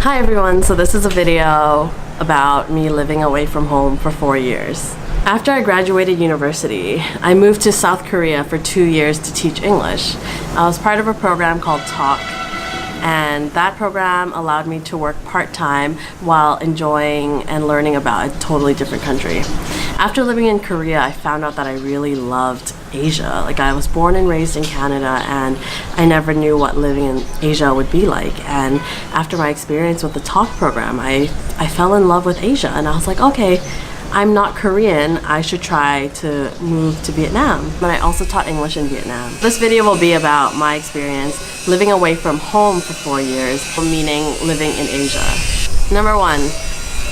Hi everyone, so this is a video about me living away from home for 4 years. After I graduated university, I moved to South Korea for 2 years to teach English. I was part of a program called Talk, and that program allowed me to work part-time while enjoying and learning about a totally different country. After living in Korea, I found out that I really loved Asia. Like, I was born and raised in Canada, and I never knew what living in Asia would be like. And after my experience with the Talk program, I fell in love with Asia, and I was like, okay, I'm not Korean, I should try to move to Vietnam. But I also taught English in Vietnam. This video will be about my experience living away from home for 4 years, meaning living in Asia. Number 1,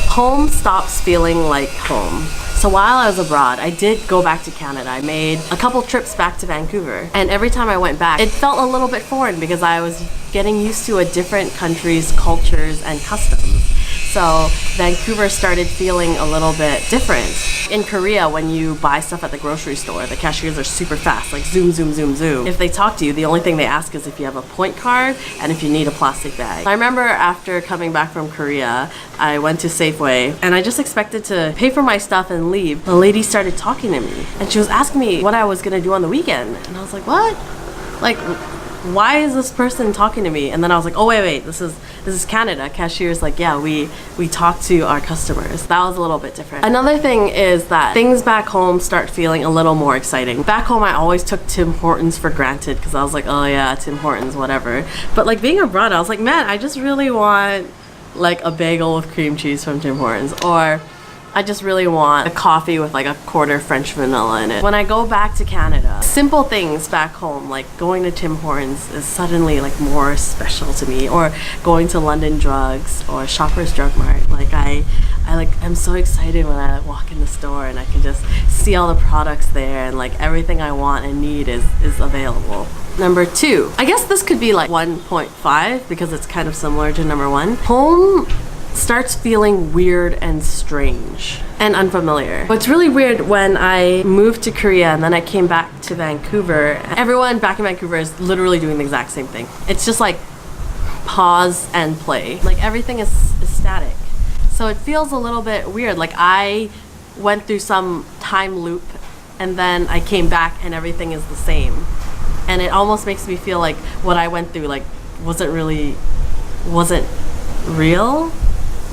home stops feeling like home. So while I was abroad, I did go back to Canada. I made a couple trips back to Vancouver, and every time I went back, it felt a little bit foreign because I was getting used to a different country's cultures and customs. So Vancouver started feeling a little bit different. In Korea, when you buy stuff at the grocery store, the cashiers are super fast, like zoom, zoom, zoom, zoom. If they talk to you, the only thing they ask is if you have a point card and if you need a plastic bag. I remember after coming back from Korea, I went to Safeway and I just expected to pay for my stuff and leave. The lady started talking to me and she was asking me what I was gonna do on the weekend. And I was like, what? Like, why is this person talking to me? And then I was like, oh wait, this is Canada. Cashier's like, yeah, we talk to our customers. That was a little bit different. Another thing is that things back home start feeling a little more exciting. Back home, I always took Tim Hortons for granted because I was like, oh yeah, Tim Hortons, whatever. But like being abroad, I was like, man, I just really want like a bagel with cream cheese from Tim Hortons, or I just really want a coffee with like a quarter French vanilla in it. When I go back to Canada, simple things back home, like going to Tim Hortons, is suddenly like more special to me, or going to London Drugs or Shoppers Drug Mart. Like I'm so excited when I walk in the store and I can just see all the products there, and like everything I want and need is available. Number 2, I guess this could be like 1.5 because it's kind of similar to number 1. Home starts feeling weird and strange and unfamiliar. It's really weird when I moved to Korea and then I came back to Vancouver. Everyone back in Vancouver is literally doing the exact same thing. It's just like pause and play. Like everything is static. So it feels a little bit weird. Like I went through some time loop and then I came back and everything is the same. And it almost makes me feel like what I went through like wasn't real.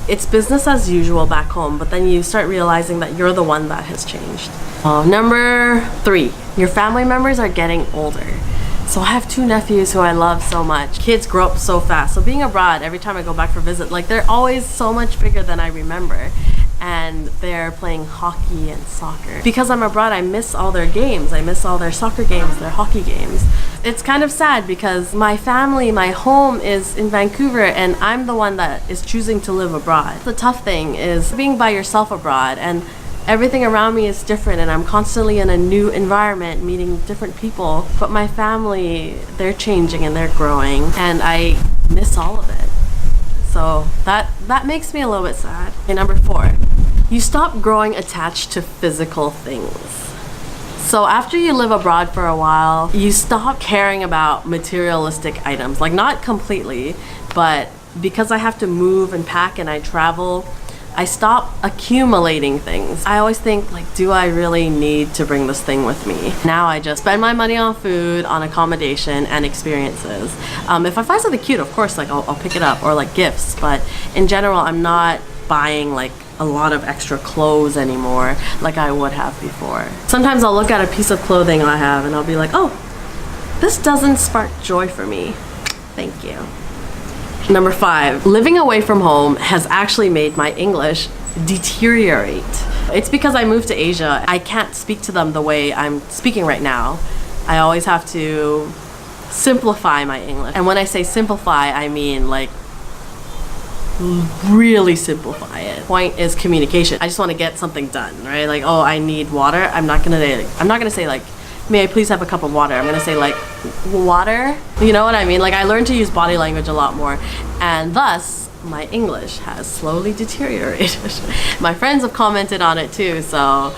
It's business as usual back home, but then you start realizing that you're the one that has changed. Number 3, your family members are getting older. So I have 2 nephews who I love so much. Kids grow up so fast. So being abroad, every time I go back for visit, like they're always so much bigger than I remember. And they're playing hockey and soccer. Because I'm abroad, I miss all their games. I miss all their soccer games, their hockey games. It's kind of sad because my family, my home is in Vancouver, and I'm the one that is choosing to live abroad. The tough thing is being by yourself abroad, and everything around me is different, and I'm constantly in a new environment, meeting different people. But my family, they're changing and they're growing, and I miss all of it. So that makes me a little bit sad. Okay, number 4, you stop growing attached to physical things. So after you live abroad for a while, you stop caring about materialistic items. Like not completely, but because I have to move and pack and I travel, I stop accumulating things. I always think like, do I really need to bring this thing with me? Now I just spend my money on food, on accommodation, and experiences. If I find something cute, of course, like I'll pick it up, or like gifts. But in general, I'm not buying like a lot of extra clothes anymore like I would have before. Sometimes I'll look at a piece of clothing I have and I'll be like, oh, this doesn't spark joy for me. Thank you. Number 5, living away from home has actually made my English deteriorate. It's because I moved to Asia. I can't speak to them the way I'm speaking right now. I always have to simplify my English. And when I say simplify, I mean like really simplify it. Point is communication. I just want to get something done, right? Like, oh, I need water. I'm not gonna say like, may I please have a cup of water? I'm gonna say like, water? You know what I mean? Like I learned to use body language a lot more, and thus my English has slowly deteriorated. My friends have commented on it too, so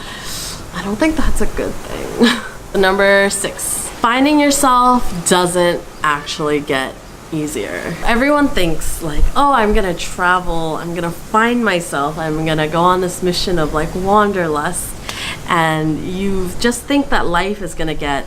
I don't think that's a good thing. Number 6, finding yourself doesn't actually get easier. Everyone thinks like, oh, I'm gonna travel, I'm gonna find myself, I'm gonna go on this mission of like wanderlust, and you just think that life is gonna get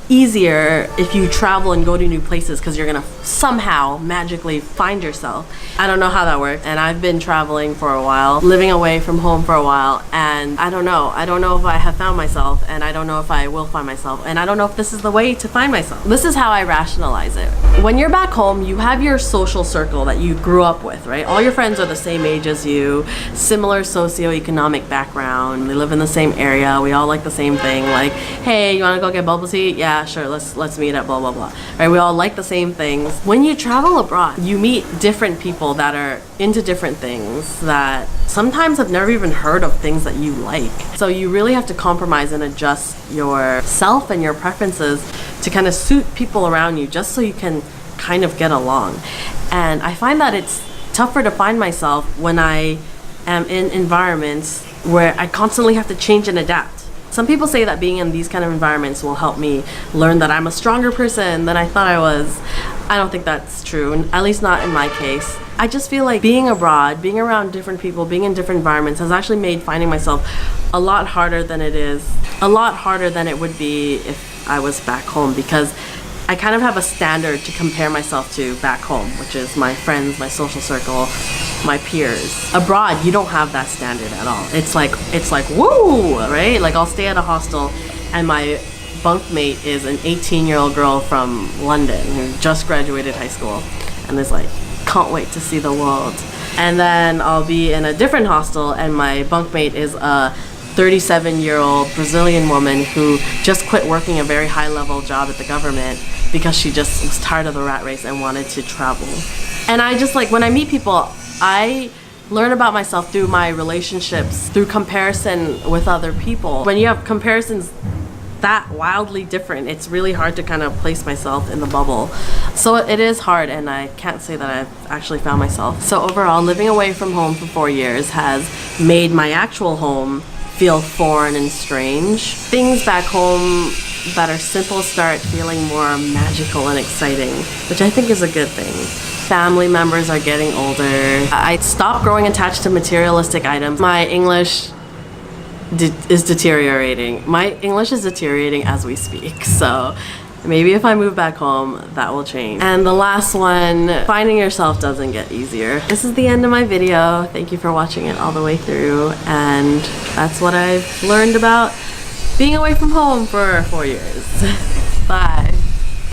easier if you travel and go to new places because you're gonna somehow magically find yourself. I don't know how that works, and I've been traveling for a while, living away from home for a while, and I don't know if I have found myself, and I don't know if I will find myself, and I don't know if this is the way to find myself. This is how I rationalize it. When you're back home, you have your social circle that you grew up with, right? All your friends are the same age as you, similar socioeconomic background, they live in the same area, we all like the same thing, like, hey, you wanna go get bubble tea? Yeah, sure, let's meet at blah blah blah, right? We all like the same things. When you travel abroad, you meet different people that are into different things, that sometimes have never even heard of things that you like. So you really have to compromise and adjust yourself and your preferences to kind of suit people around you, just so you can kind of get along. And I find that it's tougher to find myself when I am in environments where I constantly have to change and adapt. Some people say that being in these kind of environments will help me learn that I'm a stronger person than I thought I was. I don't think that's true, at least not in my case. I just feel like being abroad, being around different people, being in different environments has actually made finding myself a lot harder than it would be if I was back home, because I kind of have a standard to compare myself to back home, which is my friends, my social circle, my peers. Abroad, you don't have that standard at all. It's like woo, right? Like I'll stay at a hostel and my bunkmate is an 18-year-old girl from London who just graduated high school and is like, can't wait to see the world. And then I'll be in a different hostel and my bunkmate is a 37-year-old Brazilian woman who just quit working a very high-level job at the government because she just was tired of the rat race and wanted to travel. And I just like, when I meet people, I learn about myself through my relationships, through comparison with other people. When you have comparisons that wildly different, it's really hard to kind of place myself in the bubble. So it is hard, and I can't say that I've actually found myself. So overall, living away from home for 4 years has made my actual home feel foreign and strange. Things back home that are simple start feeling more magical and exciting, which I think is a good thing. Family members are getting older. I stopped growing attached to materialistic items. My English is deteriorating. My English is deteriorating as we speak, so maybe if I move back home, that will change. And the last one, finding yourself doesn't get easier. This is the end of my video. Thank you for watching it all the way through, and that's what I've learned about being away from home for 4 years. Bye.